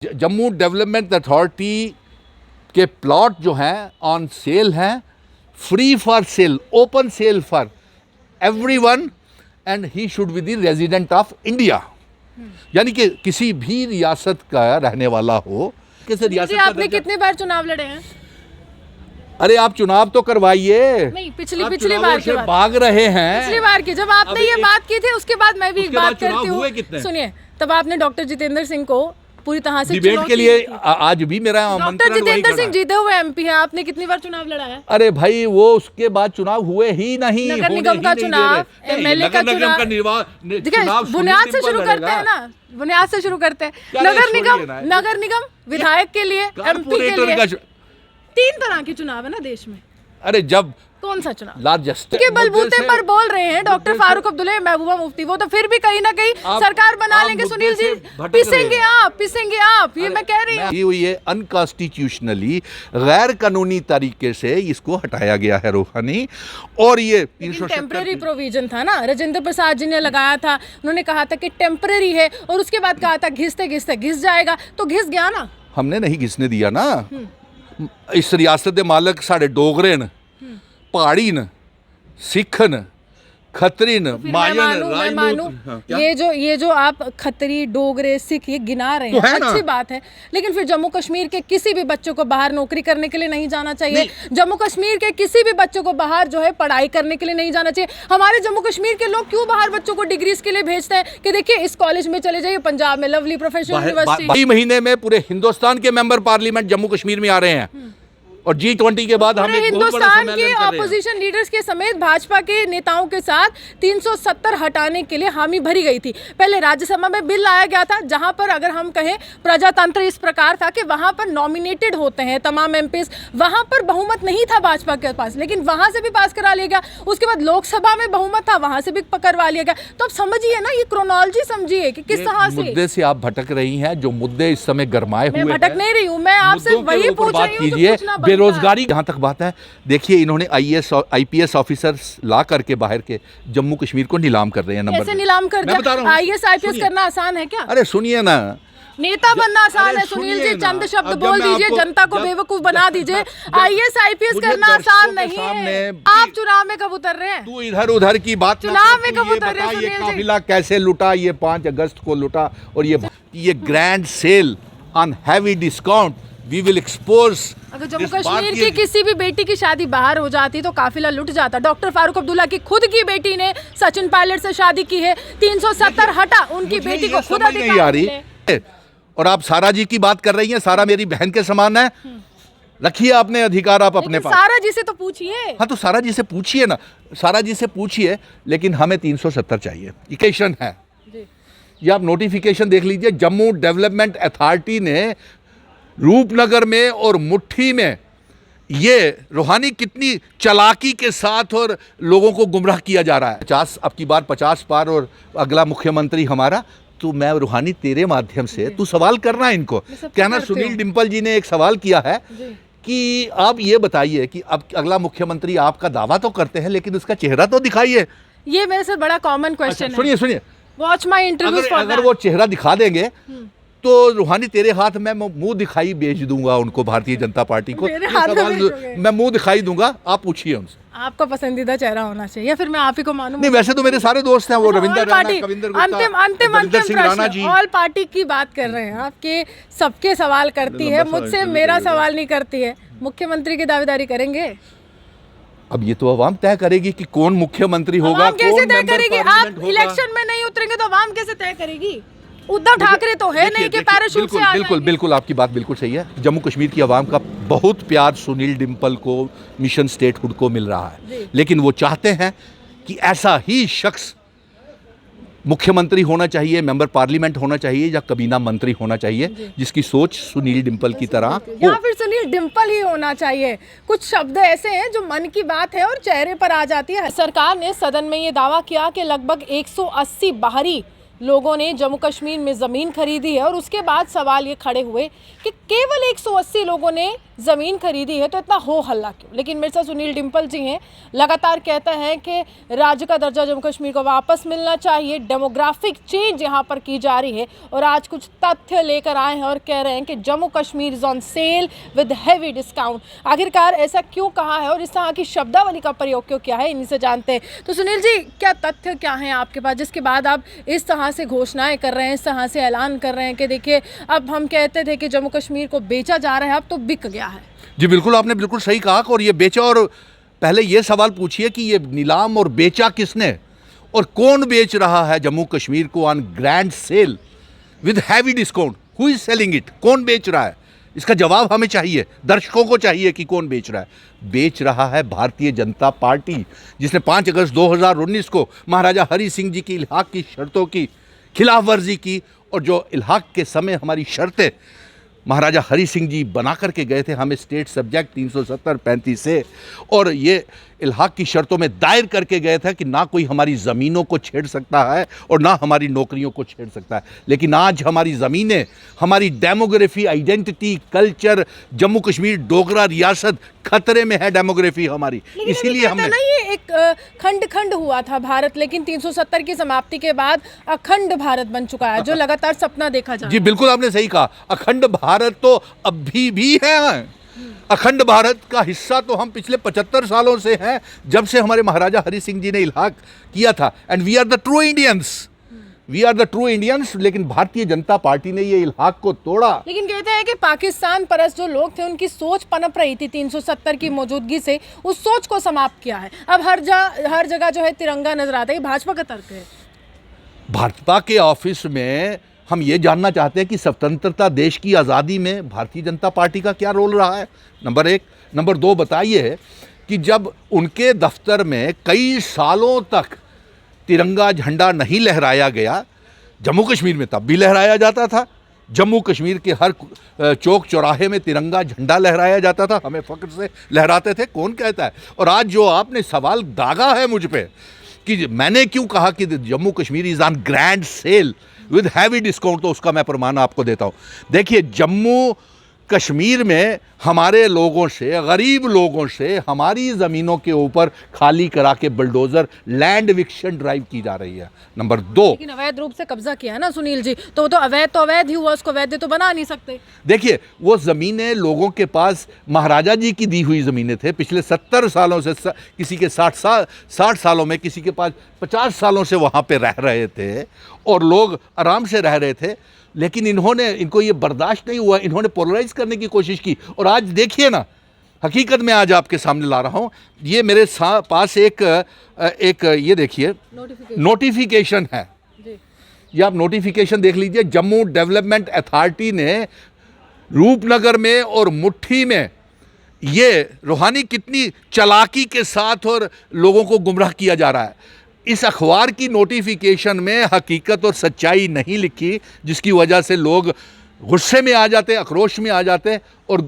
Jammu development authority के plot जो हैं ऑन सेल हैं, free for sale, open sale for everyone, and he should be the resident of India. यानी कि किसी भी रियासत का रहने वाला हो। किसी रियासत का आपने कितनी बार चुनाव लड़े हैं? अरे आप चुनाव तो करवाइए। नहीं, पिछली बार से भाग रहे हैं। पिछली बार की जब आपने ये बात की थी, उसके बाद मैं भी एक बात करती हूँ। सुनिए, तब आपने डॉक्टर जितेंद्र सिंह को पूरी तरह से डिबेट के लिए आज भी मेरा डॉक्टर जितेंद्र सिंह जीते हुए एमपी हैं। आपने कितनी बार चुनाव लड़ा है? अरे भाई, वो उसके बाद चुनाव हुए ही नहीं। नगर निगम का चुनाव, एमएलए का चुनाव, बुनियाद से शुरू करते हैं ना, बुनियाद से शुरू करते हैं। नगर निगम विधायक के लिए, एमपी के लिए 3 तरह के चुनाव है ना देश में। अरे जब कौन सा चुनाव लार्जेस्ट के बलबूते पर बोल रहे हैं डॉक्टर फारूक अब्दुल्ला, महबूबा मुफ्ती, वो तो फिर भी कहीं ना कहीं सरकार बना लेंगे। सुनील जी, पिसेंगे आप, ये मैं कह रही हूँ। ये हुई है अनकॉन्स्टिट्यूशनली, गैर कानूनी तरीके से इसको हटाया गया है रूहानी। और ये टेम्पररी प्रोविजन था ना, राजेंद्र प्रसाद जी ने लगाया था। उन्होंने कहा था कि टेम्पररी है, और उसके बाद कहा था घिसते घिसते घिस जाएगा, तो घिस गया ना। हमने नहीं घिसने दिया ना। इस रियासत के मालक साढ़े डोगरे न, पहाड़ी न, सिख न, खत्री न, मायून। ये जो आप खत्री, डोगरे, सिख ये गिना रहे हैं, अच्छी बात है, लेकिन फिर जम्मू कश्मीर के किसी भी बच्चों को बाहर नौकरी करने के लिए नहीं जाना चाहिए। जम्मू कश्मीर के किसी भी बच्चों को बाहर जो है पढ़ाई करने के लिए नहीं जाना चाहिए। हमारे जम्मू कश्मीर के लोग क्यों बाहर बच्चों को डिग्रीज के लिए भेजते हैं कि देखिए इस कॉलेज में चले जाइए, पंजाब में लवली प्रोफेशनल यूनिवर्सिटी। 2 महीने में पूरे हिंदुस्तान के मेंबर पार्लियामेंट जम्मू कश्मीर में आ रहे हैं, और G20 के बाद हम हिंदुस्तान के ऑपोजिशन लीडर्स के समेत भाजपा के नेताओं के साथ 370 हटाने के लिए हामी भरी गई थी। पहले राज्यसभा में बिल लाया गया था, जहां पर अगर हम कहें प्रजातंत्र इस प्रकार था कि वहां पर नॉमिनेटेड होते हैं तमाम एमपीज, वहां पर बहुमत नहीं था भाजपा के पास, लेकिन वहां से भी पास करा लिया गया। उसके बाद लोकसभा में बहुमत था, वहां से भी करवा लिया गया। तो अब समझिए ना, ये क्रोनोलॉजी समझिए कि किस तरह से मुद्दे से आप भटक रही हैं। जो मुद्दे इस समय गरमाए हुए हैं, मैं भटक नहीं रही हूँ, मैं आपसे वही पूछ रही हूँ। बेरोजगारी जहां तक बात है, देखिए इन्होंने IPS ऑफिसर्स ला करके बाहर के जम्मू कश्मीर को नीलाम कर रहे हैं। कैसे नीलाम कर दिया? IAS IPS करना आसान है क्या? अरे सुनिए ना, नेता बनना आसान है सुनील जी, चंद शब्द बोल दीजिए, जनता को बेवकूफ बना दीजिए। IAS IPS करना आसान नहीं है। आप चुनाव में कब उतर रहे हैं? तू इधर उधर की बात, चुनाव में कब उतर रहे हैं? ये काफिला कैसे लुटा? ये 5 अगस्त को लुटा, और ये grand sale on heavy discount, we will expose. अगर जम्मू कश्मीर की किसी भी बेटी की शादी बाहर हो जाती तो काफिला लुट जाता। डॉक्टर फारूक अब्दुल्ला की खुद की बेटी ने सचिन पायलट से शादी की है, 370 हटा, उनकी बेटी को खुद नहीं आ रही। और आप सारा जी की बात कर रही हैं, सारा मेरी बहन के समान है। रखिए आपने अधिकार, आप अपने पास। सारा जी से तो पूछिए। हाँ, तो सारा जी से पूछिए ना, सारा जी से पूछिए, लेकिन हमें 370 चाहिए। नोटिफिकेशन है, ये आप नोटिफिकेशन देख लीजिए। जम्मू डेवलपमेंट अथॉरिटी ने रूपनगर में और मुट्ठी में ये रूहानी कितनी चालाकी के साथ और लोगों को गुमराह किया जा रहा है। 50 अब की बार 50 पार, और अगला मुख्यमंत्री हमारा। तो मैं रूहानी तेरे माध्यम से तू सवाल करना इनको, कहना सुनील डिम्पल जी ने एक सवाल किया है कि आप ये बताइए कि अब अगला मुख्यमंत्री आपका दावा तो करते हैं, लेकिन उसका चेहरा तो दिखाइए। ये मेरे से बड़ा कॉमन क्वेश्चन है। सुनिए, वॉच माय इंटरव्यू। अगर वो चेहरा दिखा देंगे तो रूहानी तेरे हाथ में मुंह दिखाई भेज दूंगा उनको, भारतीय जनता पार्टी को। मैं मुंह दिखाई दूंगा, आप पूछिए उनसे। आपका पसंदीदा चेहरा होना चाहिए, या फिर मैं आप ही को मानूं? नहीं, वैसे तो मेरे सारे दोस्त हैं, वो रविंद्र राणा, कविंदर गुप्ता, अंतिम प्रश्न। ऑल पार्टी की बात कर रहे हैं, आपके सबके सवाल करती है, मुझसे मेरा सवाल नहीं करती है। मुख्यमंत्री की दावेदारी करेंगे? अब ये तो अवाम तय करेगी कि कौन मुख्यमंत्री होगा। कैसे तय करेगी? आप इलेक्शन में नहीं उतरेंगे तो अवाम कैसे तय करेगी? उद्धव ठाकरे तो है नहीं कि पैराशूट से आ जाएंगे। बिल्कुल आपकी बात बिल्कुल सही है। जम्मू कश्मीर की आवाम का बहुत प्यार सुनील डिम्पल को, मिशन स्टेटहुड को मिल रहा है, लेकिन वो चाहते हैं कि ऐसा ही शख्स मुख्यमंत्री होना चाहिए, मेंबर पार्लियामेंट होना चाहिए, या कबीना मंत्री होना चाहिए, जिसकी सोच सुनील डिम्पल की तरह हो। या फिर सुनील डिम्पल ही होना चाहिए। कुछ शब्द ऐसे हैं जो मन की बात है और चेहरे पर आ जाती है। सरकार ने सदन में ये दावा किया कि लगभग 180 बाहरी लोगों ने जम्मू कश्मीर में ज़मीन खरीदी है और उसके बाद सवाल ये खड़े हुए कि केवल 180 लोगों ने ज़मीन खरीदी है तो इतना हो हल्ला क्यों। लेकिन मेरे साथ सुनील डिम्पल जी हैं, लगातार कहते हैं कि राज्य का दर्जा जम्मू कश्मीर को वापस मिलना चाहिए, डेमोग्राफिक चेंज यहाँ पर की जा रही है। और आज कुछ तथ्य लेकर आए हैं और कह रहे हैं कि Jammu Kashmir is on sale with heavy discount. आखिरकार ऐसा क्यों कहा है और इस तरह की शब्दावली का प्रयोग क्यों किया है, इन्हीं से जानते हैं। तो सुनील जी, क्या तथ्य क्या हैं आपके पास जिसके बाद आप इस तरह से घोषणाएं कर रहे हैं, इस तरह से ऐलान कर रहे हैं कि देखिए अब हम कहते थे कि जम्मू कश्मीर को बेचा जा रहा है, अब तो बिक गया है। जी बिल्कुल, आपने बिल्कुल सही कहा। और ये बेचा, और पहले ये सवाल पूछिए कि ये नीलाम और बेचा किसने और कौन बेच रहा है जम्मू कश्मीर को on grand sale with heavy discount. Who is selling it? कौन बेच रहा है? इसका जवाब हमें चाहिए, दर्शकों को चाहिए कि कौन बेच रहा है। बेच रहा है भारतीय जनता पार्टी, जिसने 5 अगस्त 2019 को महाराजा हरि सिंह जी की इल्हाक की शर्तों की खिलाफ वर्जी की, और जो इल्हाक के समय हमारी शर्तें महाराजा हरि सिंह जी बना करके गए थे हमें स्टेट सब्जेक्ट 370-35 से, और ये इल्हाक की शर्तों में दायर करके गए थे कि ना कोई हमारी ज़मीनों को छेड़ सकता है और ना हमारी नौकरियों को छेड़ सकता है। लेकिन आज हमारी ज़मीनें, हमारी demography, identity, culture, Jammu Kashmir Dogra रियासत खतरे में है, डेमोग्राफी हमारी। इसीलिए हमने ये एक खंड खंड हुआ था भारत, लेकिन 370 की समाप्ति के बाद अखंड भारत बन चुका है, जो लगातार सपना देखा जा रहा है। जी बिल्कुल, आपने सही कहा। अखंड भारत तो अभी भी है। अखंड भारत का हिस्सा तो हम पिछले 75 सालों से हैं, जब से हमारे महाराजा हरि सिंह जी ने इल्हाक किया था। And we are the true Indians, we are the true Indians. लेकिन भारतीय जनता पार्टी ने ये इल्हाक को तोड़ा। लेकिन कहते हैं कि पाकिस्तान परस्त जो लोग थे उनकी सोच पनप रही थी 370 की मौजूदगी से, उस सोच को समाप्त किया है। अब हर जगह जो है तिरंगा नजर आता है। ये भाजपा का तर्क है। भाजपा के ऑफिस में हम ये जानना चाहते हैं कि स्वतंत्रता, देश की आज़ादी में भारतीय जनता पार्टी का क्या रोल रहा है, नंबर 1। नंबर 2, बताइए कि जब उनके दफ्तर में कई सालों तक तिरंगा झंडा नहीं लहराया गया, जम्मू कश्मीर में तब भी लहराया जाता था। जम्मू कश्मीर के हर चौक चौराहे में तिरंगा झंडा लहराया जाता था, हमें फ़ख्र से लहराते थे। कौन कहता है? और आज जो आपने सवाल दागा है मुझ पे कि मैंने क्यों कहा कि Jammu Kashmir is on grand sale with heavy discount, तो उसका मैं प्रमाण आपको देता हूँ। देखिए, जम्मू कश्मीर में हमारे लोगों से, गरीब लोगों से हमारी ज़मीनों के ऊपर खाली करा के बुलडोज़र लैंड विक्शन ड्राइव की जा रही है। नंबर 2, लेकिन अवैध रूप से कब्जा किया है ना सुनील जी, तो अवैध ही हुआ, उसको वैध तो बना नहीं सकते। देखिए, वो ज़मीनें लोगों के पास महाराजा जी की दी हुई ज़मीनें थे। पिछले 70 सालों से, किसी के 60 सालों में, किसी के पास 50 सालों से वहाँ पे रह रहे थे और लोग आराम से रह रहे थे। लेकिन इनको ये बर्दाश्त नहीं हुआ, इन्होंने पोलराइज करने की कोशिश की। और आज देखिए ना, हकीकत में आज आपके सामने ला रहा हूँ, ये मेरे पास एक ये देखिए नोटिफिकेशन है। ये आप नोटिफिकेशन देख लीजिए। जम्मू डेवलपमेंट अथॉरिटी ने रूपनगर में और मुट्ठी में, ये रूहानी कितनी चालाकी के साथ और लोगों को गुमराह किया जा रहा है। इस अखबार की नोटिफिकेशन में हकीकत और सच्चाई नहीं लिखी, जिसकी वजह से लोग गुस्से में आ जाते, आक्रोश में आ जाते और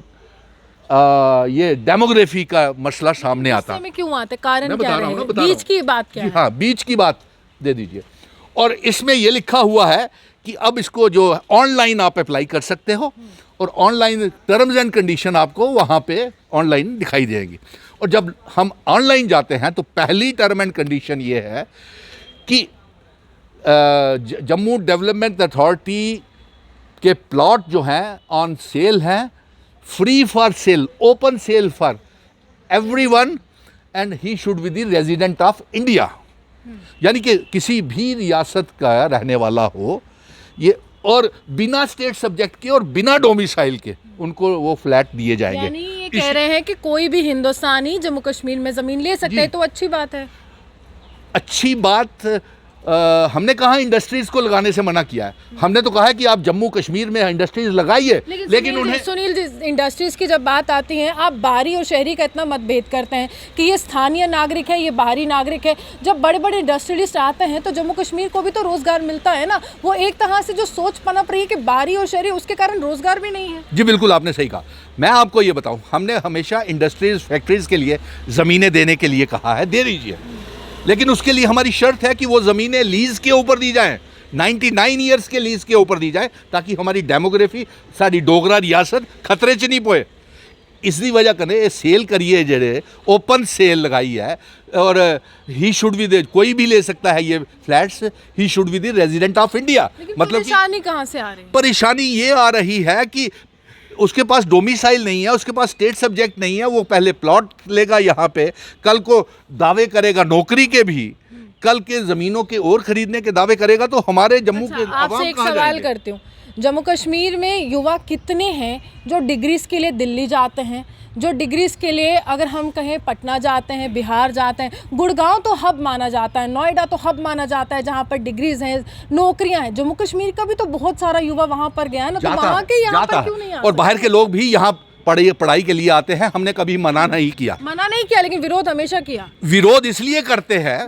ये डेमोग्राफी का मसला सामने आता। में क्यों आते? कारण क्या है? बीच की बात क्या है? हाँ, बीच की बात दे दीजिए। और इसमें ये लिखा हुआ है कि अब इसको जो ऑनलाइन आप अप्लाई कर सकते हो और ऑनलाइन टर्म्स एंड कंडीशन आपको वहाँ पे ऑनलाइन दिखाई देगी। और जब हम ऑनलाइन जाते हैं तो पहली टर्म एंड कंडीशन ये है कि जम्मू डेवलपमेंट अथॉरिटी के प्लॉट जो हैं ऑन सेल हैं, free for sale, open sale for everyone, and he should be the resident of India. यानी कि किसी भी रियासत का रहने वाला हो ये, और बिना स्टेट सब्जेक्ट के और बिना डोमिसाइल के उनको वो फ्लैट दिए जाएंगे। यानी ये कह रहे हैं कि कोई भी हिंदुस्तानी जम्मू कश्मीर में ज़मीन ले सकता है, तो अच्छी बात है। अच्छी बात हमने कहा इंडस्ट्रीज को लगाने से मना किया है। हमने तो कहा है कि आप जम्मू कश्मीर में इंडस्ट्रीज लगाइए, लेकिन उन्हें सुनील जी, इंडस्ट्रीज की जब बात आती है, आप बाहरी और शहरी का इतना मतभेद करते हैं कि ये स्थानीय नागरिक है, ये बाहरी नागरिक है। जब बड़े बड़े इंडस्ट्रियलिस्ट आते हैं तो जम्मू कश्मीर को भी तो रोजगार मिलता है ना। वो एक तरह से जो सोच पनप रही है कि बाहरी और शहरी, उसके कारण रोजगार भी नहीं है। जी बिल्कुल, आपने सही कहा। मैं आपको ये बताऊं, हमने हमेशा इंडस्ट्रीज, फैक्ट्रीज के लिए ज़मीनें देने के लिए कहा है, दे दीजिए, लेकिन उसके लिए हमारी शर्त है कि वो ज़मीनें लीज़ के ऊपर दी जाएं, 99 ईयर्स के लीज के ऊपर दी जाए ताकि हमारी डेमोग्राफी साड़ी डोगरा रियासत खतरे च नहीं पोए। इसकी वजह कन्नै ये सेल करिए जेह्ड़े ओपन सेल लगाई है और ही शुड बी द कोई भी ले सकता है ये flats, he should be the resident of India. मतलब परेशानी कहाँ से आ रही है? परेशानी ये आ रही है कि उसके पास डोमिसाइल नहीं है, उसके पास स्टेट सब्जेक्ट नहीं है, वो पहले प्लॉट लेगा यहाँ पे, कल को दावे करेगा नौकरी के भी, कल के ज़मीनों के और खरीदने के दावे करेगा, तो हमारे जम्मू के आपसे एक सवाल करती हूँ, जम्मू कश्मीर में युवा कितने हैं जो डिग्रीज के लिए दिल्ली जाते हैं, जो डिग्रीज के लिए अगर हम कहें पटना जाते हैं, बिहार जाते हैं, गुड़गांव तो हब माना जाता है, नोएडा तो हब माना जाता है जहां पर डिग्रीज हैं, नौकरियां हैं। जम्मू कश्मीर का भी तो बहुत सारा युवा वहां पर गया है ना, तो वहां के यहाँ पर क्यों नहीं आते? और बाहर के लोग भी यहाँ पढ़ाई के लिए आते हैं, हमने कभी मना नहीं किया, लेकिन विरोध हमेशा किया। विरोध इसलिए करते हैं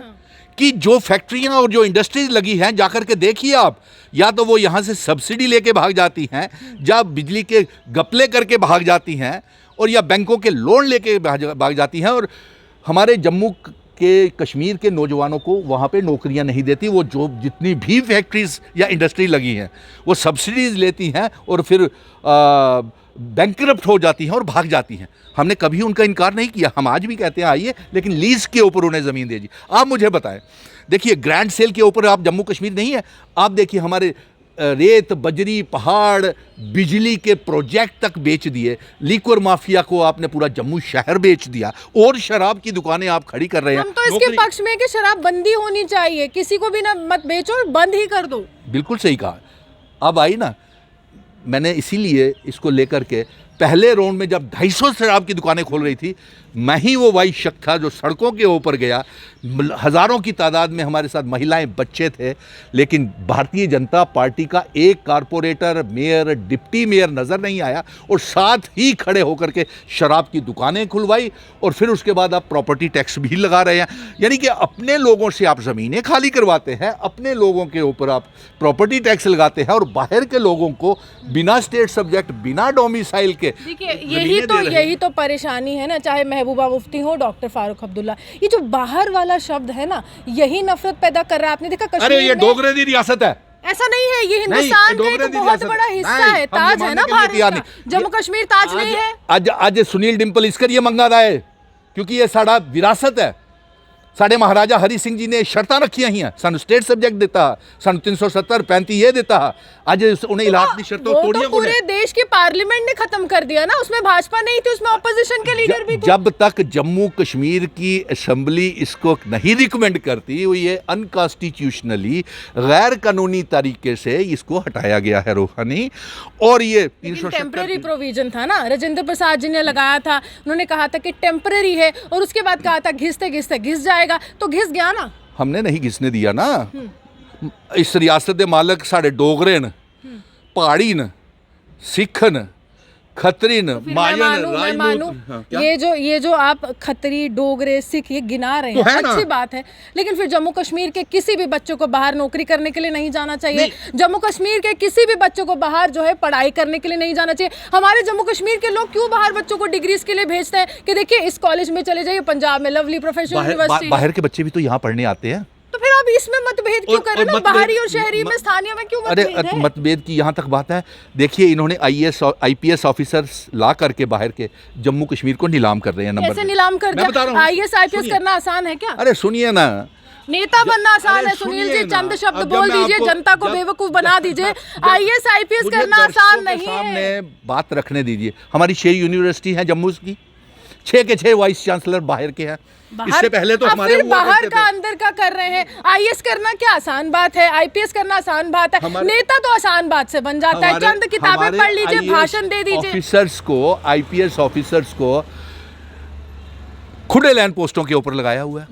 कि जो फैक्ट्रियां और जो इंडस्ट्रीज लगी हैं, जाकर के देखिए आप, या तो वो यहाँ से सब्सिडी लेके भाग जाती हैं, या बिजली के गपले करके भाग जाती हैं, और या बैंकों के लोन लेके भाग जाती हैं, और हमारे जम्मू के कश्मीर के नौजवानों को वहाँ पे नौकरियाँ नहीं देती। वो जो जितनी भी फैक्ट्रीज या इंडस्ट्री लगी हैं वो सब्सिडीज़ लेती हैं और फिर बैंकरप्ट हो जाती हैं और भाग जाती हैं। हमने कभी उनका इनकार नहीं किया, हम आज भी कहते हैं आइए, लेकिन लीज़ के ऊपर उन्हें ज़मीन दीजिए। आप मुझे बताएं, देखिए ग्रैंड सेल के ऊपर आप जम्मू कश्मीर नहीं है, आप देखिए हमारे रेत, बजरी, पहाड़, बिजली के प्रोजेक्ट तक बेच दिए, लिक्वर माफिया को आपने पूरा जम्मू शहर बेच दिया, और शराब की दुकानें आप खड़ी कर रहे हैं। हम तो इसके पक्ष में कि शराब बंदी होनी चाहिए, किसी को भी ना मत बेचो, बंद ही कर दो। बिल्कुल सही कहा। अब आई ना, मैंने इसीलिए इसको लेकर के पहले राउंड में जब 250 शराब की दुकानें खोल रही थी, मैं ही वो वाई शख्स था जो सड़कों के ऊपर गया, हज़ारों की तादाद में हमारे साथ महिलाएं, बच्चे थे, लेकिन भारतीय जनता पार्टी का एक कारपोरेटर, मेयर, डिप्टी मेयर नज़र नहीं आया, और साथ ही खड़े होकर के शराब की दुकानें खुलवाई, और फिर उसके बाद आप प्रॉपर्टी टैक्स भी लगा रहे हैं। यानी कि अपने लोगों से आप ज़मीनें खाली करवाते हैं, अपने लोगों के ऊपर आप प्रॉपर्टी टैक्स लगाते हैं, और बाहर के लोगों को बिना स्टेट सब्जेक्ट, बिना डोमिसाइल के। देखिए यही तो परेशानी है ना, चाहे महबूबा मुफ्ती हो, डॉक्टर फारूक अब्दुल्ला, ये जो बाहर वाला शब्द है ना, यही नफरत पैदा कर रहा है। आपने देखा कश्मीर, अरे ये डोगरे दी रियासत है, ऐसा नहीं है, ये हिंदुस्तान का एक बहुत बड़ा हिस्सा है, ताज है ना भारत का। जम्मू कश्मीर ताज नहीं है। आज सुनील डिंपल इसकर ये मंगा रहा है क्योंकि ये साड़ा विरासत है। साढ़े महाराजा हरि सिंह जी ने शर्तां रखियां ही हैं, सानू स्टेट सब्जेक्ट देता, सानू 370 35 ये देता, आज उन्हें इलाक की शर्तों तोड़ियां। पूरे देश की पार्लियामेंट ने खत्म कर दिया ना, उसमें भाजपा नहीं थी, उसमें ऑपोजिशन के लीडर भी थे। जब तक जम्मू कश्मीर की असेंबली इसको नहीं रिकमेंड करती, ये अनकॉन्स्टिट्यूशनली गैर कानूनी तरीके से इसको हटाया गया है रूहानी। और ये टेम्पररी प्रोविजन था ना, राजेंद्र प्रसाद जी ने लगाया था, उन्होंने कहा था कि टेम्पररी है, और उसके बाद कहा था घिसते घिसते घिस जाएगा, तो घिस गया ना। हमने नहीं घिसने दिया ना। इस रियासत के मालक साढ़े डोगरे न, पहाड़ी न, सिख न, खत्री न, मायन, राजपूत। ये जो आप खत्री, डोगरे, सिख ये गिना रहे हैं, अच्छी बात है, लेकिन फिर जम्मू कश्मीर के किसी भी बच्चों को बाहर नौकरी करने के लिए नहीं जाना चाहिए। जम्मू कश्मीर के किसी भी बच्चों को बाहर जो है पढ़ाई करने के लिए नहीं जाना चाहिए। हमारे जम्मू कश्मीर के लोग क्यों बाहर बच्चों को डिग्रीज के लिए भेजते हैं कि देखिए इस कॉलेज में चले जाइए, पंजाब में लवली प्रोफेशनल यूनिवर्सिटी। बाहर के बच्चे भी तो यहाँ पढ़ने आते हैं, तो फिर आप इसमें मतभेद क्यों कर रहे हैं? बाहरी और शहरी में, स्थानीय में क्यों मतभेद है? मतभेद की यहाँ तक बात है। देखिए इन्होंने IAS और IPS ऑफिसर्स ला करके बाहर के जम्मू कश्मीर को नीलाम कर रहे हैं। कैसे नीलाम कर दिया? IAS IPS करना आसान है क्या? अरे सुनिए ना, नेता बनना आसान है सुनील जी, चंद शब्द बोल दीजिए, जनता को बेवकूफ बना दीजिए। IAS IPS करना आसान नहीं है। सामने बात रखने दीजिए। हमारी 6 यूनिवर्सिटी है जम्मू की, 6 के 6 वाइस चांसलर बाहर के हैं। इससे पहले तो हमारे बाहर का अंदर का कर रहे हैं। IAS करना क्या आसान बात है? IPS करना आसान बात है? नेता तो आसान बात से बन जाता है, चंद किताबें पढ़ लीजिए, भाषण दे दीजिए। ऑफिसर्स को, IPS ऑफिसर्स को खुले लैंड पोस्टों के ऊपर लगाया हुआ है,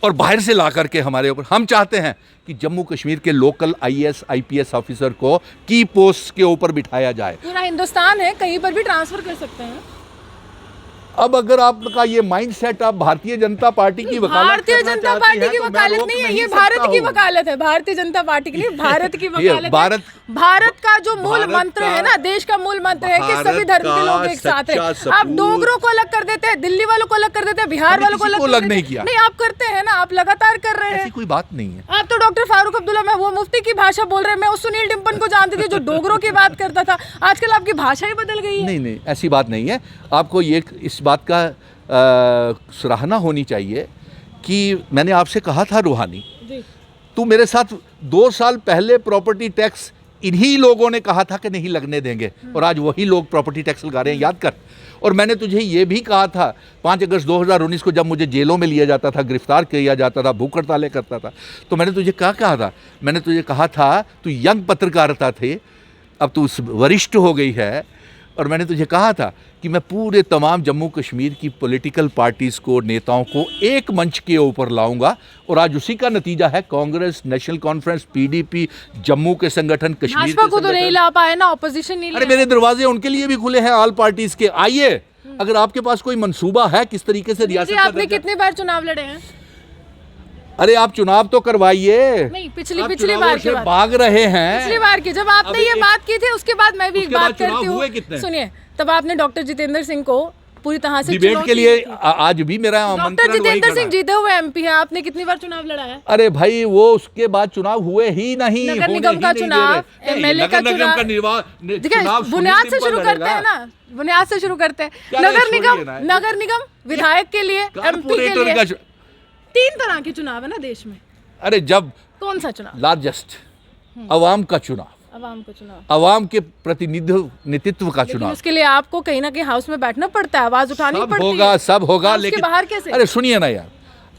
और बाहर से ला करके हमारे ऊपर। हम चाहते हैं कि जम्मू कश्मीर के लोकल IAS IPS ऑफिसर को की पोस्ट के ऊपर बिठाया जाए। पूरा हिंदुस्तान है, कहीं पर भी ट्रांसफर कर सकते हैं। अब अगर आपका ये माइंडसेट आप भारतीय जनता पार्टी की वकालत भारतीय करना जनता चाहती पार्टी हैं, की तो मैं वकालत रोक नहीं है, नहीं ये सकता भारत की हूं। वकालत है। भारतीय जनता पार्टी के लिए भारत की ये वकालत है। भारत का जो मूल भारत मंत्र है का- ना, देश का मूल मंत्र है कि सभी धर्म के लोग एक साथ हैं। सच्चा आप सपूत- डोगरों को अलग कर देते हैं, दिल्ली वालों को अलग कर देते हैं, बिहार मैंने वालों को किसी को अलग अलग कर नहीं देते किया। हैं। नहीं, आप करते हैं ना, आप लगातार कर रहे ऐसी हैं। कोई बात नहीं है। आप तो डॉक्टर फारूक अब्दुल्ला में वो मुफ्ती की भाषा बोल रहे हैं। मैं उस सुनील डिम्पन को जानती थी जो डोगरों की बात करता था। आजकल आपकी भाषा ही बदल गई है। नहीं नहीं, ऐसी बात नहीं है। आपको ये इस बात का सराहना होनी चाहिए कि मैंने आपसे कहा था रूहानी, जी। तू मेरे साथ 2 साल पहले प्रॉपर्टी टैक्स इन्हीं लोगों ने कहा था कि नहीं लगने देंगे, और आज वही लोग प्रॉपर्टी टैक्स लगा रहे हैं, याद कर। और मैंने तुझे ये भी कहा था 5 अगस्त 2019 को, जब मुझे जेलों में लिया जाता था, गिरफ्तार किया जाता था, भूख हड़तालें करता था, तो मैंने तुझे क्या कहा था? मैंने तुझे कहा था तू यंग पत्रकारिता थे, अब तू वरिष्ठ हो गई है, और मैंने तुझे कहा था कि मैं पूरे तमाम जम्मू कश्मीर की पॉलिटिकल पार्टीज़ को, नेताओं को एक मंच के ऊपर लाऊंगा, और आज उसी का नतीजा है Congress, national conference, PDP, Jammu के संगठन, कश्मीर भाजपा के को तो नहीं संगठन। ला पाए ना, ऑपोजिशन नहीं अरे लिया। मेरे दरवाजे उनके लिए भी खुले हैं, ऑल पार्टीज के। आइए, अगर आपके पास कोई मंसूबा है किस तरीके से रियासत जी, का आपने दर्जा- कितनी बार चुनाव लड़े हैं? अरे आप चुनाव तो करवाइए। नहीं, पिछली आप पिछली चुनावों बार की से बात, भाग रहे हैं। पिछली बार की जब आपने अभी ये एक- बात की थी, उसके बाद मैं भी एक उसके बाद बात करती चुनाव हुए हूँ। कितने? सुनिए, तब आपने डॉक्टर जितेंद्र सिंह को पूरी तरह से डिबेट चुनौती के लिए दी थी। आज भी मेरा डॉक्टर आमंत्रण वही जितेंद्र खड़ा सिंह है। जीते हुए एमपी हैं। आपने कितनी बार चुनाव लड़ा है? अरे भाई, वो उसके बाद चुनाव हुए ही नहीं, नगर होने निगम ही का नहीं दे चुनाव, रहे। एमएलए का नगर निगम चुनाव। का देखिए, चुनाव बुनियाद से सुनील शुरू डिम्पल करते हैं लड़ेगा। ना, बुनियाद से शुरू करते हैं। क्या रे, नगर छोड़िए निगम, ना। नगर निगम विधायक के लिए, एमपी के कारपोरेटर लिए का 3 तरह के चुनाव है ना देश में। अरे जब कौन सा चुनाव? लार्जेस्ट अवाम का चुनाव, आवाम को चुनाव, अवाम के नेतृत्व का लेकिन चुनाव, उसके लिए आपको कहीं ना कहीं हाउस में बैठना पड़ता है, आवाज उठानी सब पड़ती होगा, है। सब होगा, हाउस के लेकिन बाहर कैसे? अरे सुनिए ना यार,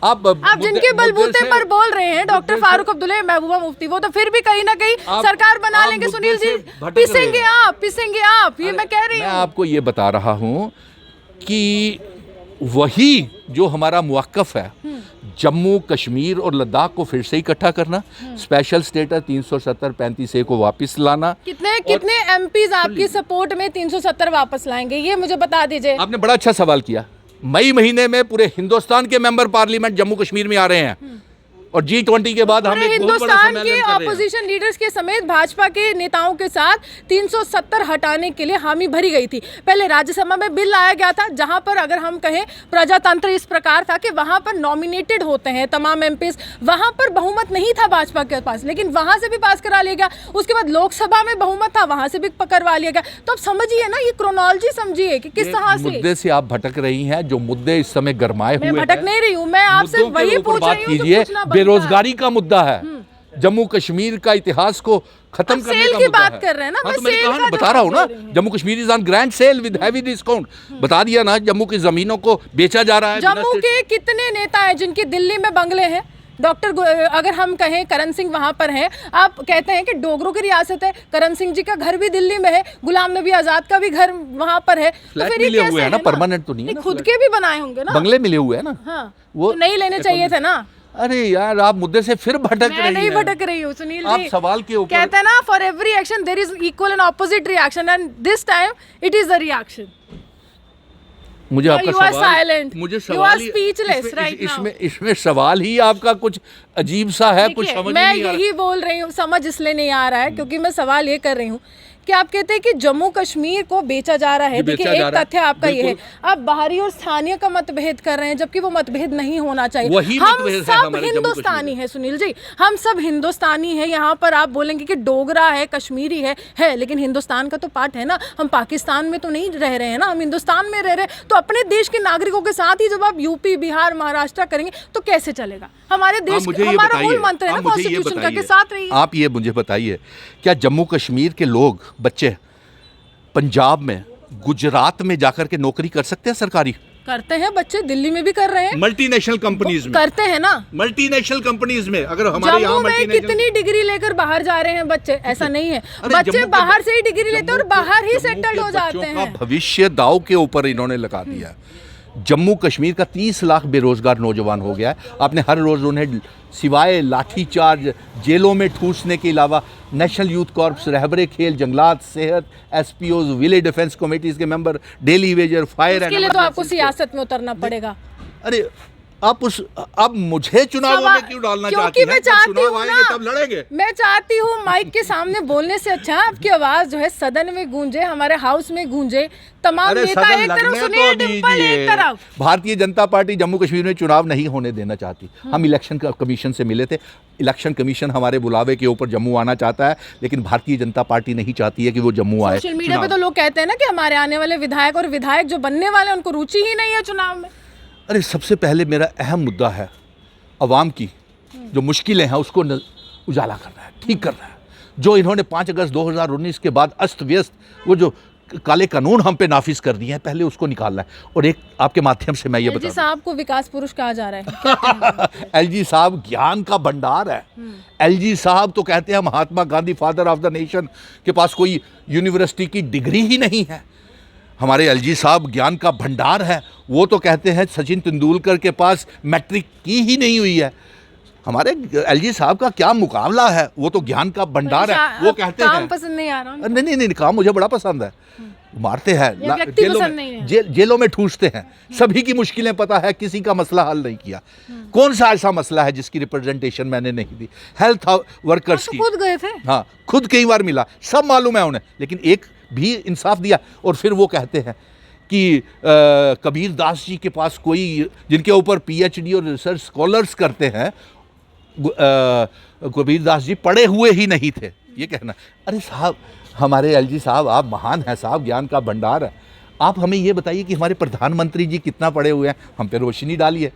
आप जिनके बलबूते पर बोल रहे हैं डॉक्टर मुद्दे से- फारूक अब्दुल्ला, महबूबा मुफ्ती, वो तो फिर भी कहीं ना कहीं आप- सरकार बना आप लेंगे। मुद्दे सुनील जी, से भटक रहे पिसेंगे हैं। आप, पिसेंगे आप, ये मैं कह रही मैं हूँ। आपको ये बता रहा हूँ कि वही जो हमारा मुवक्कफ है, जम्मू कश्मीर और लद्दाख को फिर से इकट्ठा करना, स्पेशल स्टेटस 370-35A को वापस लाना। कितने एमपीज आपकी सपोर्ट में 370 वापस लाएंगे, ये मुझे बता दीजिए। आपने बड़ा अच्छा सवाल किया। मई महीने में पूरे हिंदुस्तान के मेंबर पार्लियामेंट जम्मू कश्मीर में आ रहे हैं, और G20 के बाद हम पूरे एक बहुत बड़ा हिंदुस्तान सम्मेलन के कर रहे हैं। ऑपोजिशन लीडर्स के समेत भाजपा के नेताओं के साथ 370 हटाने के लिए हामी भरी गई थी। पहले राज्यसभा में बिल लाया गया था, जहां पर अगर हम कहें प्रजातंत्र इस प्रकार था कि वहां पर नॉमिनेटेड होते हैं तमाम एमपीज, वहां पर बहुमत नहीं था भाजपा के पास, लेकिन वहां से भी पास करा लिया गया। उसके बाद लोकसभा में बहुमत था, वहां से भी करवा लिया गया। तो अब समझिए ना, ये क्रोनोलॉजी समझिए कि किस ये तरह से मुद्दे से आप भटक रही हैं। जो मुद्दे इस समय गरमाए मैं हुए भटक हैं, नहीं रही हूँ, मैं आपसे मुद्दों के वही ऊपर पूछ बात रही हूँ जो कीजिए। पूछना बनता है। बेरोजगारी का मुद्दा है, जम्मू कश्मीर का इतिहास को खत्म आप करने सेल का की मुद्दा बात है। कर रहे हैं ना, हाँ, मैं तो मैंने सेल कहा का ना, जो बता रहा हूँ ना, बात कर रही हूँ। Jammu Kashmir is on grand sale with heavy discount. बता दिया ना, जम्मू की जमीनों को बेचा जा रहा है। जम्मू के कितने नेता हैं जिनकी दिल्ली में बंगले हैं? अगर हम कहें करण सिंह वहां पर हैं, आप कहते हैं कि डोगरों की रियासत है, करण सिंह जी का घर भी दिल्ली में है, गुलाम नबी आजाद का भी घर वहां पर है। फ्लैट फिर ये मिले कैसे हुए हैं ना, है परमानेंट तो नहीं है ना, खुद फ्लैट। के भी बनाए होंगे ना, बंगले मिले हुए हैं ना। हाँ, वो तो नहीं लेने चाहिए थे ना। अरे यार, आप मुद्दे से फिर भटक मैं रही नहीं हैं। भटक रही हूँ सुनील आप जी। सवाल के ऊपर कहते हैं ना, for every action there is equal and opposite reaction, and this time it is the reaction. मुझे आपका you are सवाल, silent. मुझे You सवाल are speechless इसमें, right now. इसमें सवाल ही आपका कुछ अजीब सा है, कुछ देखिए, समझ मैं नहीं आ रहा। यही बोल रही हूँ, समझ इसलिए नहीं आ रहा है क्योंकि मैं सवाल ये कर रही हूँ कि आप कहते हैं कि जम्मू कश्मीर को बेचा जा रहा है। जी, देखिए, बेचा जा एक रहा है। तथ्य आपका ये है, बिल्कुल। आप बाहरी और स्थानीय का मतभेद कर रहे हैं, जबकि वो मतभेद नहीं होना चाहिए। वही हम मतभेद है सब हमारे जम्मू हिंदुस्तानी कश्मीर में। है सुनील जी, हम सब हिंदुस्तानी है। यहाँ पर आप बोलेंगे कि डोगरा है, कश्मीरी है, लेकिन हिंदुस्तान का तो पार्ट है ना। हम पाकिस्तान में तो नहीं रह रहे हैं ना, हम हिंदुस्तान में रह रहे हैं। तो अपने देश के नागरिकों के साथ ही जब आप यूपी, बिहार, महाराष्ट्र करेंगे तो कैसे चलेगा? हमारे देश, हमारा मूल मंत्र है ना कॉन्स्टिट्यूशन का, के साथ रहिए। आप ये मुझे बताइए, क्या जम्मू कश्मीर के लोग, बच्चे पंजाब में, गुजरात में जाकर के नौकरी कर सकते हैं सरकारी? करते हैं बच्चे, दिल्ली में भी कर रहे हैं, मल्टीनेशनल कंपनीज में करते हैं ना। मल्टीनेशनल कंपनीज में अगर हमारे जम्मू यहाँ में मल्टीनेशनल, कितनी डिग्री लेकर बाहर जा रहे हैं बच्चे? ऐसा नहीं है, अरे बच्चे जम्मू के बाहर से ही डिग्री लेते हैं और जम्मू के- बाहर ही जम्मू सेटल्ड के हो जाते बच्चों का हैं। भविष्य दाव के ऊपर इन्होंने लगा दिया। जम्मू कश्मीर का 30 लाख बेरोज़गार नौजवान हो गया है। आपने हर रोज़ उन्हें सिवाय लाठीचार्ज, जेलों में ठूसने के अलावा नेशनल यूथ कॉर्प्स, रहबरे खेल, जंगलात, सेहत, एसपीओज, विलेज डिफेंस कमेटीज़ के मेंबर, डेली वेजर, फायर इसके लिए तो आपको सियासत में उतरना पड़ेगा। अरे अब मुझे चुनावों में क्यों डालना चाहती हैं? मैं चाहती हूँ ना, तब लड़ेंगे। मैं चाहती हूँ माइक के सामने बोलने से अच्छा आपकी आवाज जो है सदन में गूंजे, हमारे हाउस में गूंजे, तमाम नेता एक तरफ सुनील डिम्पल एक तरफ। भारतीय जनता पार्टी जम्मू कश्मीर में चुनाव नहीं होने देना चाहती। हम इलेक्शन कमीशन से मिले थे, इलेक्शन कमीशन हमारे बुलावे के ऊपर जम्मू आना चाहता है, लेकिन भारतीय जनता पार्टी नहीं चाहती है कि वो जम्मू आए। सोशल मीडिया पे तो लोग कहते हैं ना कि हमारे आने वाले विधायक और विधायक जो बनने वाले उनको रुचि ही नहीं है चुनाव में। अरे सबसे पहले मेरा अहम मुद्दा है अवाम की जो मुश्किलें हैं उसको उजाला करना है, ठीक करना है। जो इन्होंने 5 अगस्त 2019 के बाद अस्त व्यस्त वो जो काले कानून हम पे नाफिज कर दिए हैं, पहले उसको निकालना है। और एक आपके माध्यम से मैं ये बता दूं, साहब को विकास पुरुष कहा जा रहा है। एलजी साहब ज्ञान का भंडार है। एलजी साहब तो कहते हैं Mahatma Gandhi father of the nation के पास कोई यूनिवर्सिटी की डिग्री ही नहीं है। हमारे एलजी साहब ज्ञान का भंडार है। वो तो कहते हैं सचिन तेंदुलकर के पास मैट्रिक की ही नहीं हुई है। हमारे एलजी साहब का क्या मुकाबला है, वो तो ज्ञान का भंडार है। वो कहते हैं काम पसंद नहीं आ रहा। नहीं, काम मुझे बड़ा पसंद है। मारते हैं, जेलों में ठूसते हैं, सभी की मुश्किलें पता है, किसी का मसला हल नहीं किया। कौन सा ऐसा मसला है जिसकी रिप्रेजेंटेशन मैंने नहीं दी? हेल्थ वर्कर्स की खुद गए थे, हाँ, खुद कई बार मिला, सब मालूम है उन्हें, लेकिन एक भी इंसाफ दिया। और फिर वो कहते हैं कि कबीर दास जी के पास कोई, जिनके ऊपर पीएचडी और रिसर्च स्कॉलर्स करते हैं, कबीर दास जी पढ़े हुए ही नहीं थे, ये कहना। अरे साहब, हमारे एलजी साहब आप महान हैं साहब, ज्ञान का भंडार है। आप हमें ये बताइए कि हमारे प्रधानमंत्री जी कितना पढ़े हुए हैं, हम पे रोशनी डालिए।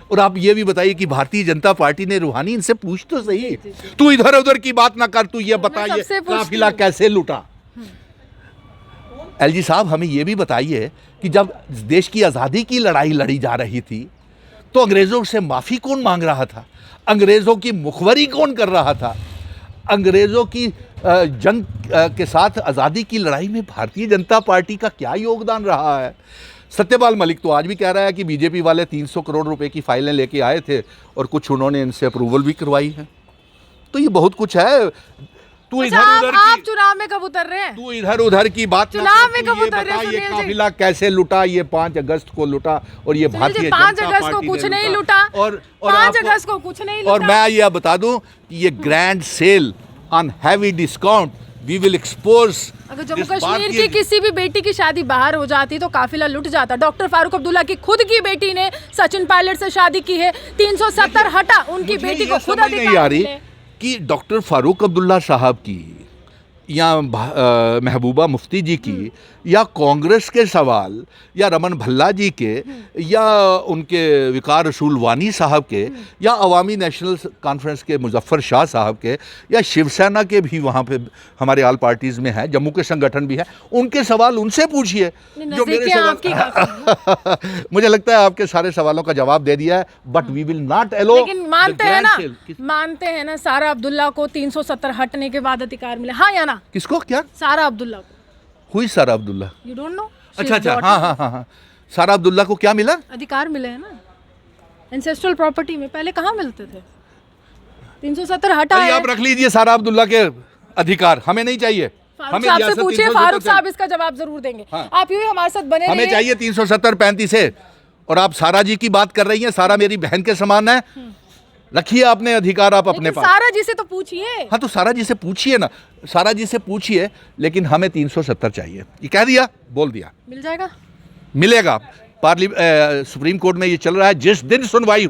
और आप ये भी बताइए कि भारतीय जनता पार्टी ने रूहानी, इनसे पूछ तो सही, तू इधर उधर की बात ना कर, तू ये बताइए काफिला कैसे लूटा। एलजी साहब हमें ये भी बताइए कि जब देश की आज़ादी की लड़ाई लड़ी जा रही थी तो अंग्रेज़ों से माफ़ी कौन मांग रहा था? अंग्रेज़ों की मुखबरी कौन कर रहा था? अंग्रेज़ों की जंग के साथ आज़ादी की लड़ाई में भारतीय जनता पार्टी का क्या योगदान रहा है? सत्यपाल मलिक तो आज भी कह रहा है कि बीजेपी वाले 300 करोड़ रुपए की फाइलें लेके आए थे और कुछ उन्होंने इनसे अप्रूवल भी करवाई है। तो ये बहुत कुछ है। तू इधर उधर आप चुनाव में कब उतर रहे हैं? तू इधर उधर की बात चुनाव में कब उतर रहे हैं? ये काफिला कैसे लुटा? ये 5 अगस्त को लुटा और ये भारतीय जनता 5 अगस्त को कुछ नहीं लुटा, और 5 अगस्त को कुछ नहीं लुटा। और मैं ये बता दूं कि ये grand sale on heavy discount we will expose. अगर जम्मू कश्मीर की किसी भी बेटी की शादी बाहर हो जाती तो काफिला लुट जाता। डॉक्टर फारूक अब्दुल्ला की खुद की बेटी ने सचिन पायलट से शादी की है, 370 हटा, उनकी बेटी को खुद अधिकार मिले। कि डॉक्टर फारूक अब्दुल्ला साहब की या महबूबा मुफ्ती जी की या कांग्रेस के सवाल या रमन भल्ला जी के या उनके विकार रसूल वानी साहब के या अवामी नेशनल कॉन्फ्रेंस के मुजफ्फर शाह साहब के या शिवसेना के भी वहाँ पे हमारे ऑल पार्टीज़ में हैं, जम्मू के संगठन भी हैं, उनके सवाल उनसे पूछिए जो मेरे सवाल। मुझे लगता है आपके सारे सवालों का जवाब दे दिया है, बट वी विल नॉट अलो। लेकिन मानते हैं ना सारा अब्दुल्ला को 370 हटने के बाद अधिकार मिले, हाँ या ना? किसको? क्या? सारा अब्दुल्ला को। हुई सारा अब्दुल्ला? You don't know? अच्छा, हाँ, सारा अब्दुल्ला को क्या मिला? अधिकार मिले हैं ना एंसेस्ट्रल प्रॉपर्टी में, पहले कहाँ मिलते थे? 370 हटा है। आप रख लीजिए सारा अब्दुल्ला के अधिकार, हमें नहीं चाहिए। हमें साहब से पूछिए, फारूक साहब इसका जवाब जरूर देंगे। हाँ। आप यूं ही हमारे साथ बने हमें चाहिए 370-35 है। और आप सारा जी की बात कर रही हैं, सारा मेरी बहन के समान है, रखिए आपने अधिकार आप अपने पास। सारा जी से तो पूछिए। हाँ, तो सारा जी से पूछिए ना, सारा जी से पूछिए, लेकिन हमें 370 चाहिए। ये कह दिया, बोल दिया, मिल जाएगा, मिलेगा। सुप्रीम कोर्ट में ये चल रहा है, जिस दिन सुनवाई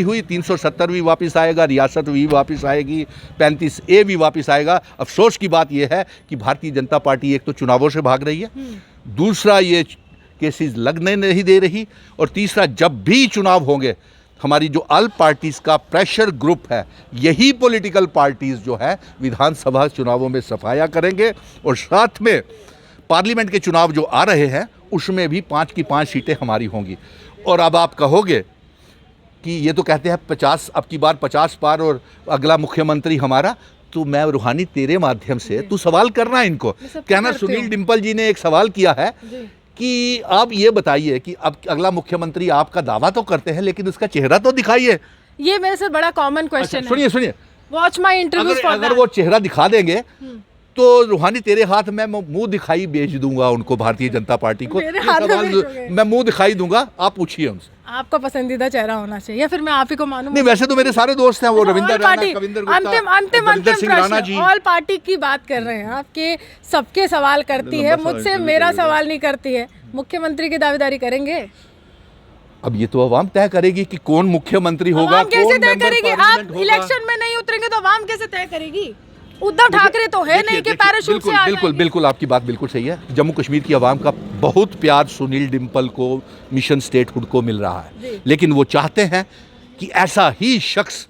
हुई 370 भी वापस आएगा, रियासत भी वापस आएगी, 35A भी वापस आएगा। अफसोस की बात यह है कि भारतीय जनता पार्टी एक तो चुनावों से भाग रही है, दूसरा ये केसेस लगने नहीं दे रही, और तीसरा जब भी चुनाव होंगे हमारी जो ऑल पार्टीज़ का प्रेशर ग्रुप है, यही पॉलिटिकल पार्टीज़ जो है विधानसभा चुनावों में सफाया करेंगे, और साथ में पार्लियामेंट के चुनाव जो आ रहे हैं उसमें भी 5 की 5 सीटें हमारी होंगी। और अब आप कहोगे कि ये तो कहते हैं 50, अब की बार 50 पार और अगला मुख्यमंत्री हमारा, तो मैं रूहानी तेरे माध्यम से तू सवाल करना इनको, कहना सुनील डिम्पल जी ने एक सवाल किया है कि आप ये बताइए कि अब अगला मुख्यमंत्री आपका दावा तो करते हैं लेकिन उसका चेहरा तो दिखाइए। ये मेरे से बड़ा कॉमन क्वेश्चन है। सुनिए सुनिए, वॉच माई इंटरव्यू अगर वो चेहरा दिखा देंगे तो रूहानी तेरे हाथ में मुंह दिखाई भेज दूंगा उनको, भारतीय जनता पार्टी को। मेरे ये हाथ में सवाल भेजोगे? मैं मुंह दिखाई दूंगा, आप पूछिए उनसे। आपका पसंदीदा चेहरा होना चाहिए या फिर मैं आप ही को मानूं? नहीं, वैसे तो मेरे सारे दोस्त हैं, वो रविंद्र राणा, पार्टी कविंदर अंतिम दविंदर सिंह राणा जी। ऑल पार्टी की बात कर रहे हैं आपके, सबके सवाल करती है, मुझसे मेरा सवाल नहीं करती है। मुख्यमंत्री की दावेदारी करेंगे? अब ये तो अवाम तय करेगी कि कौन मुख्यमंत्री होगा, आवाम कैसे कौन तय मेंबर करेगी? पार्लियामेंट आप होगा। इलेक्शन में नहीं उतरेंगे तो आवाम कैसे तय करेगी? उद्धव ठाकरे तो है नहीं कि पैराशूट से आ बिल्कुल बिल्कुल आपकी बात बिल्कुल सही है। जम्मू कश्मीर की आवाम का बहुत प्यार सुनील डिम्पल को, मिशन स्टेटहुड को मिल रहा है, लेकिन वो चाहते हैं कि ऐसा ही शख्स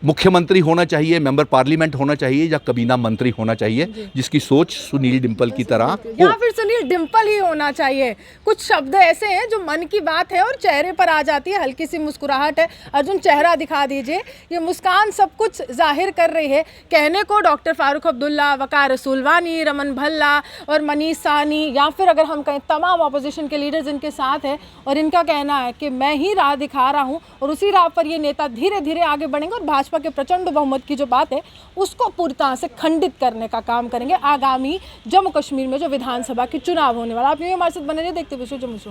मुख्यमंत्री होना चाहिए, मेंबर पार्लियामेंट होना चाहिए या कबीना मंत्री होना चाहिए, जिसकी सोच सुनील डिम्पल की तरह हो। या फिर सुनील डिम्पल ही होना चाहिए। कुछ शब्द ऐसे हैं जो मन की बात है और चेहरे पर आ जाती है, हल्की सी मुस्कुराहट है। अर्जुन चेहरा दिखा दीजिए, ये मुस्कान सब कुछ जाहिर कर रही है। कहने को डॉक्टर फारूक अब्दुल्ला, वकार रसूलवानी, रमन भल्ला और मनीष साहनी, या फिर अगर हम कहें तमाम अपोजिशन के लीडर्स इनके साथ हैं और इनका कहना है कि मैं ही राह दिखा रहा हूँ और उसी राह पर ये नेता धीरे धीरे आगे बढ़ेंगे और भाजपा के प्रचंड बहुमत की जो बात है उसको पूरी तरह से खंडित करने का काम करेंगे आगामी जम्मू कश्मीर में जो विधानसभा के चुनाव होने वाला। आप यूं हमारे साथ बने रहिए, देखते हुए जम्मू से।